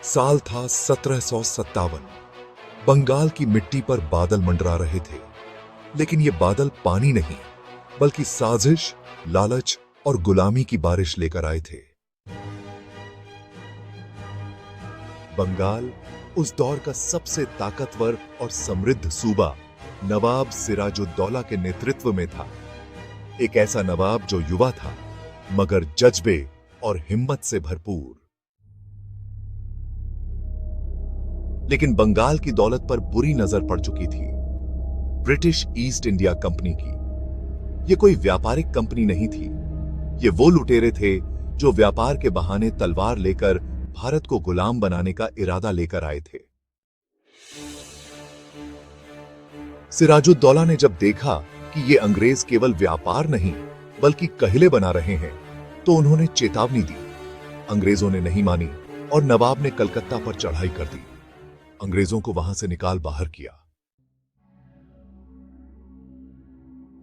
साल था 1757। बंगाल की मिट्टी पर बादल मंडरा रहे थे, लेकिन ये बादल पानी नहीं बल्कि साजिश, लालच और गुलामी की बारिश लेकर आए थे। बंगाल उस दौर का सबसे ताकतवर और समृद्ध सूबा नवाब सिराजुद्दौला के नेतृत्व में था। एक ऐसा नवाब जो युवा था मगर जज्बे और हिम्मत से भरपूर। लेकिन बंगाल की दौलत पर बुरी नजर पड़ चुकी थी ब्रिटिश ईस्ट इंडिया कंपनी की। यह कोई व्यापारिक कंपनी नहीं थी, ये वो लुटेरे थे जो व्यापार के बहाने तलवार लेकर भारत को गुलाम बनाने का इरादा लेकर आए थे। सिराजुद्दौला ने जब देखा कि ये अंग्रेज केवल व्यापार नहीं बल्कि कहले बना रहे हैं, तो उन्होंने चेतावनी दी। अंग्रेजों ने नहीं मानी और नवाब ने कलकत्ता पर चढ़ाई कर दी। अंग्रेजों को वहां से निकाल बाहर किया।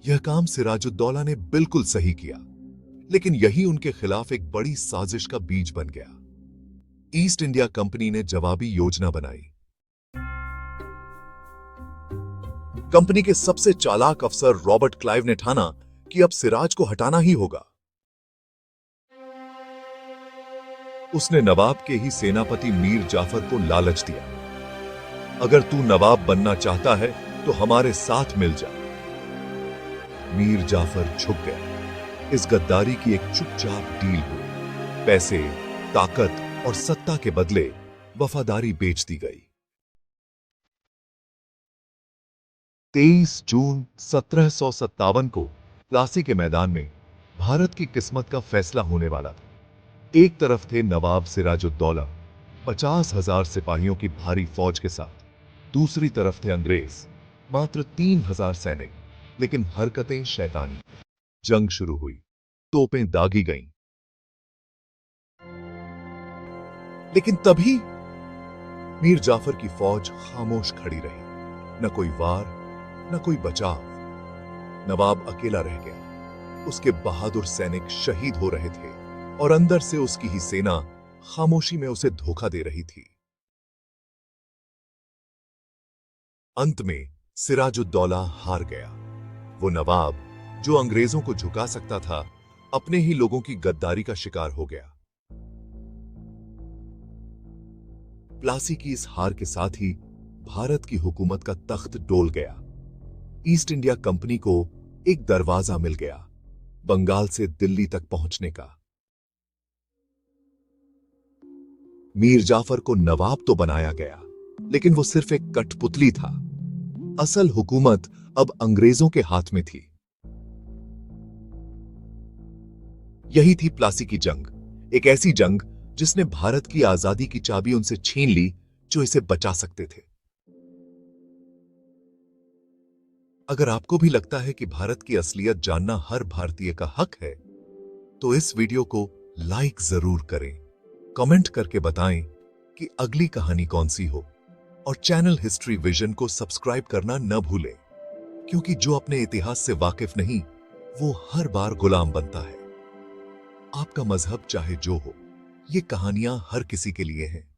यह काम सिराजुद्दौला ने बिल्कुल सही किया, लेकिन यही उनके खिलाफ एक बड़ी साजिश का बीज बन गया। ईस्ट इंडिया कंपनी ने जवाबी योजना बनाई। कंपनी के सबसे चालाक अफसर रॉबर्ट क्लाइव ने ठाना कि अब सिराज को हटाना ही होगा। उसने नवाब के ही सेनापति मीर जाफर को लालच दिया, अगर तू नवाब बनना चाहता है तो हमारे साथ मिल जा। मीर जाफर झुक गया। इस गद्दारी की एक चुपचाप डील हुई। पैसे, ताकत और सत्ता के बदले वफादारी बेच दी गई। 23 जून 1757 को प्लासी के मैदान में भारत की किस्मत का फैसला होने वाला था। एक तरफ थे नवाब सिराजुद्दौला 50,000 सिपाहियों की भारी फौज के साथ, दूसरी तरफ थे अंग्रेज मात्र 3,000 सैनिक, लेकिन हरकतें शैतानी। जंग शुरू हुई, तोपें दागी गईं। लेकिन तभी मीर जाफर की फौज खामोश खड़ी रही। न कोई वार, न कोई बचाव। नवाब अकेला रह गया। उसके बहादुर सैनिक शहीद हो रहे थे और अंदर से उसकी ही सेना खामोशी में उसे धोखा दे रही थी। अंत में सिराजुद्दौला हार गया। वो नवाब जो अंग्रेजों को झुका सकता था, अपने ही लोगों की गद्दारी का शिकार हो गया। प्लासी की इस हार के साथ ही भारत की हुकूमत का तख्त डोल गया। ईस्ट इंडिया कंपनी को एक दरवाजा मिल गया, बंगाल से दिल्ली तक पहुंचने का। मीर जाफर को नवाब तो बनाया गया, लेकिन वो सिर्फ एक कठपुतली था। असल हुकूमत अब अंग्रेजों के हाथ में थी। यही थी प्लासी की जंग, एक ऐसी जंग जिसने भारत की आजादी की चाबी उनसे छीन ली जो इसे बचा सकते थे। अगर आपको भी लगता है कि भारत की असलियत जानना हर भारतीय का हक है, तो इस वीडियो को लाइक जरूर करें, कमेंट करके बताएं कि अगली कहानी कौन सी हो, और चैनल हिस्ट्री विजन को सब्सक्राइब करना न भूलें, क्योंकि जो अपने इतिहास से वाकिफ नहीं, वो हर बार गुलाम बनता है। आपका मजहब चाहे जो हो, ये कहानियां हर किसी के लिए हैं।